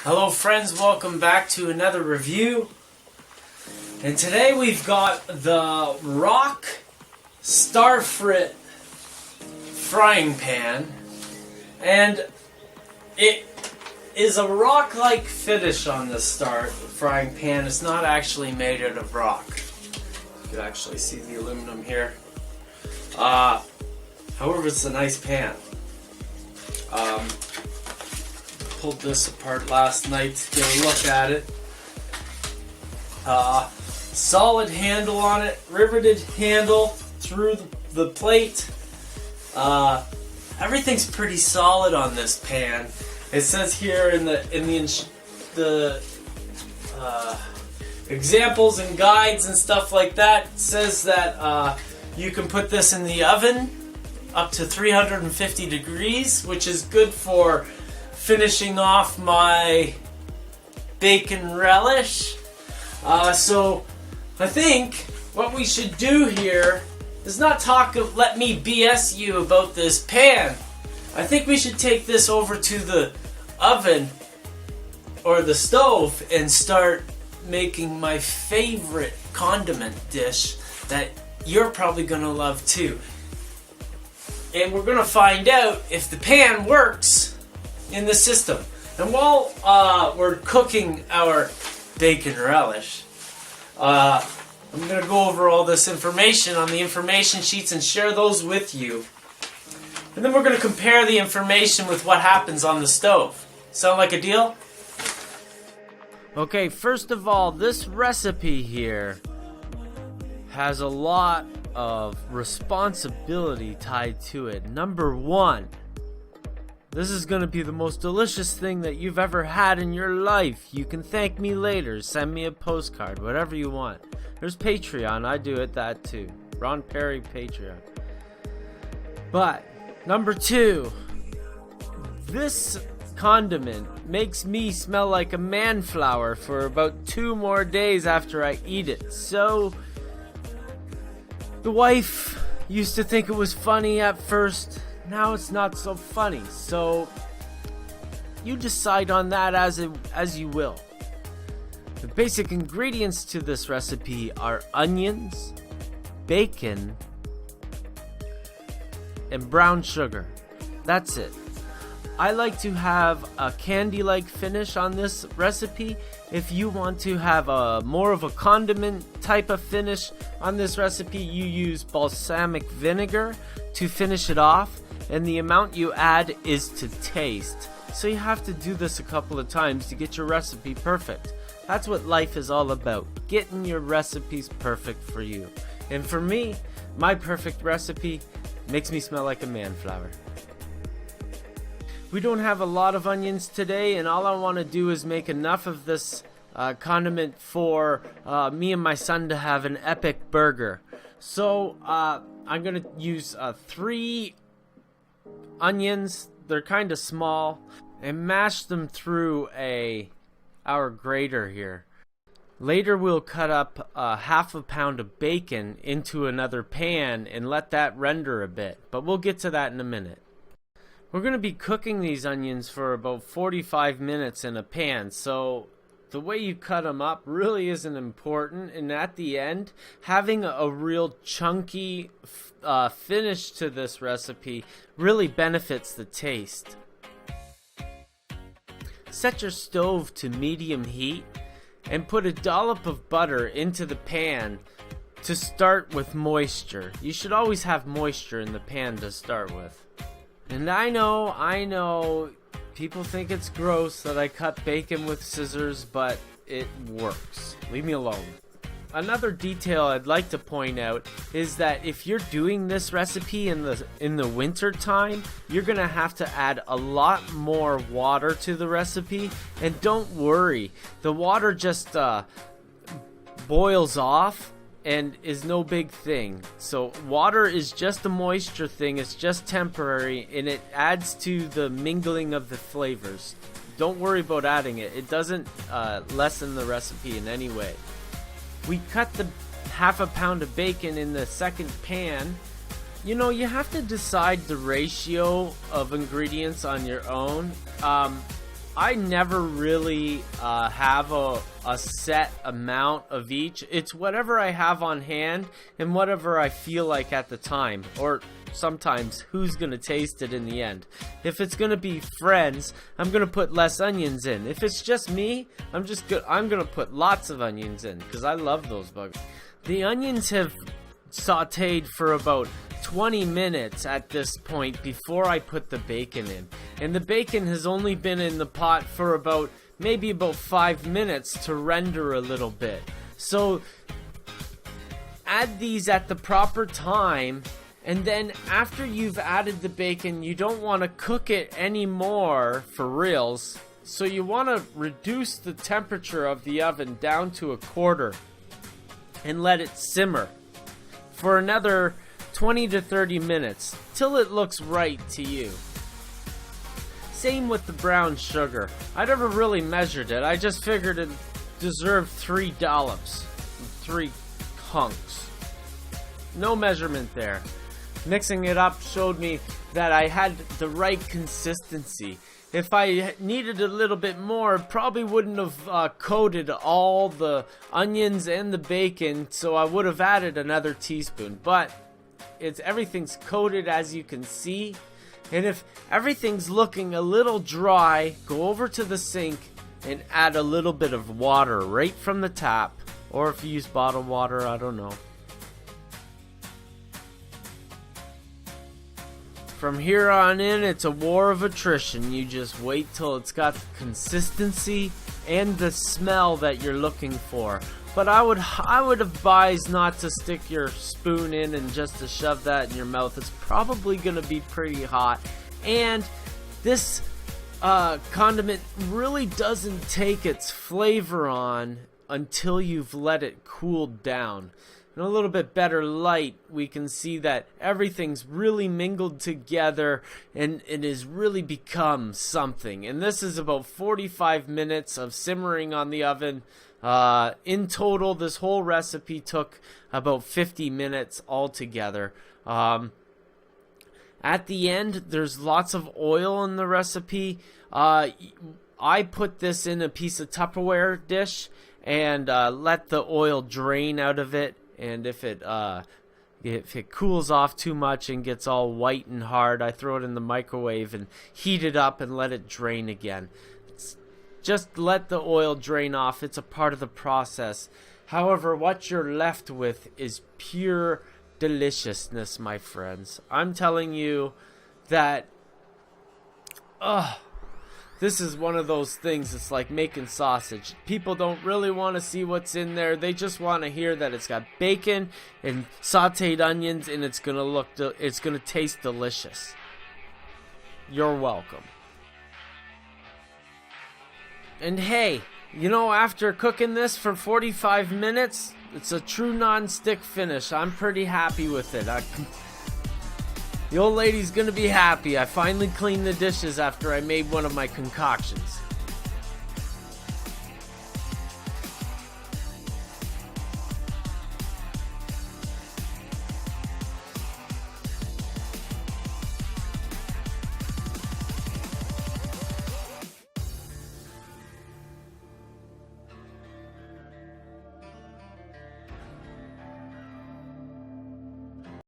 Hello friends, welcome back to another review. And today we've got the Rock Starfrit Frying Pan. And it is a rock-like finish on the frying pan. It's not actually made out of rock. You can actually see the aluminum here. However, it's a nice pan. Pulled this apart last night to get a look at it. Solid handle on it, riveted handle through the plate. Everything's pretty solid on this pan. It says here in the examples and guides and stuff like that, it says that you can put this in the oven up to 350 degrees, which is good for finishing off my bacon relish. So I think what we should do here is not let me BS you about this pan. I think we should take this over to the oven or the stove and start making my favorite condiment dish that you're probably gonna love too. And we're gonna find out if the pan works in the system. And while we're cooking our bacon relish, I'm going to go over all this information on the information sheets and share those with you. And then we're going to compare the information with what happens on the stove. Sound like a deal? Okay, first of all, this recipe here has a lot of responsibility tied to it. Number one, this is going to be the most delicious thing that you've ever had in your life. You can thank me later, send me a postcard, whatever you want. There's Patreon, I do that too. Ron Pare Patreon. But, number two, this condiment makes me smell like a man flower for about 2 more days after I eat it. So, the wife used to think it was funny at first. Now it's not so funny, so you decide on that as you will. The basic ingredients to this recipe are onions, bacon, and brown sugar. That's it. I like to have a candy-like finish on this recipe. If you want to have more of a condiment type of finish on this recipe, you use balsamic vinegar to finish it off. And the amount you add is to taste. So you have to do this a couple of times to get your recipe perfect. That's what life is all about, getting your recipes perfect for you. And for me, my perfect recipe makes me smell like a man flower. We don't have a lot of onions today, and all I want to do is make enough of this condiment for me and my son to have an epic burger. So I'm going to use 3 onions, they're kind of small, and mash them through our grater here. Later we'll cut up 1/2 pound of bacon into another pan and let that render a bit, but we'll get to that in a minute. We're going to be cooking these onions for about 45 minutes in a pan, so the way you cut them up really isn't important, and at the end, having a real chunky finish to this recipe really benefits the taste. Set your stove to medium heat and put a dollop of butter into the pan to start with moisture. You should always have moisture in the pan to start with. And I know, people think it's gross that I cut bacon with scissors, but it works. Leave me alone. Another detail I'd like to point out is that if you're doing this recipe in the winter time, you're gonna have to add a lot more water to the recipe. And don't worry, the water just boils off and is no big thing. So water is just a moisture thing, it's just temporary, and it adds to the mingling of the flavors. Don't worry about adding it. It doesn't lessen the recipe in any way. We cut the 1/2 pound of bacon in the second pan. You know, you have to decide the ratio of ingredients on your own. I never really have a set amount of each. It's whatever I have on hand and whatever I feel like at the time, or sometimes who's gonna taste it in the end. If it's gonna be friends, I'm gonna put less onions in. If it's just me, I'm gonna put lots of onions in because I love those bugs. The onions have sauteed for about 20 minutes at this point before I put the bacon in, and the bacon has only been in the pot for maybe about 5 minutes to render a little bit. So add these at the proper time, and then after you've added the bacon, you don't want to cook it anymore for reals, so you want to reduce the temperature of the oven down to 1/4 and let it simmer for another 20 to 30 minutes till it looks right to you. Same with the brown sugar. I never really measured it. I just figured it deserved 3 dollops, 3 hunks. No measurement there. Mixing it up showed me that I had the right consistency. If I needed a little bit more, probably wouldn't have coated all the onions and the bacon, so I would have added another teaspoon. But everything's coated, as you can see. And if everything's looking a little dry, go over to the sink and add a little bit of water right from the tap. Or if you use bottled water, I don't know. From here on in, it's a war of attrition. You just wait till it's got the consistency and the smell that you're looking for. But I would advise not to stick your spoon in and just to shove that in your mouth. It's probably going to be pretty hot. And this condiment really doesn't take its flavor on until you've let it cool down. In a little bit better light, we can see that everything's really mingled together and it has really become something. And this is about 45 minutes of simmering on the oven. In total, this whole recipe took about 50 minutes altogether. At the end, there's lots of oil in the recipe. I put this in a piece of Tupperware dish and let the oil drain out of it. And if it cools off too much and gets all white and hard, I throw it in the microwave and heat it up and let it drain again. Just let the oil drain off. It's a part of the process. However, what you're left with is pure deliciousness, my friends. I'm telling you that this is one of those things. It's like making sausage. People don't really want to see what's in there. They just want to hear that it's got bacon and sauteed onions and it's going to taste delicious. You're welcome. And hey, after cooking this for 45 minutes, it's a true non-stick finish. I'm pretty happy with it. The old lady's gonna be happy. I finally cleaned the dishes after I made one of my concoctions.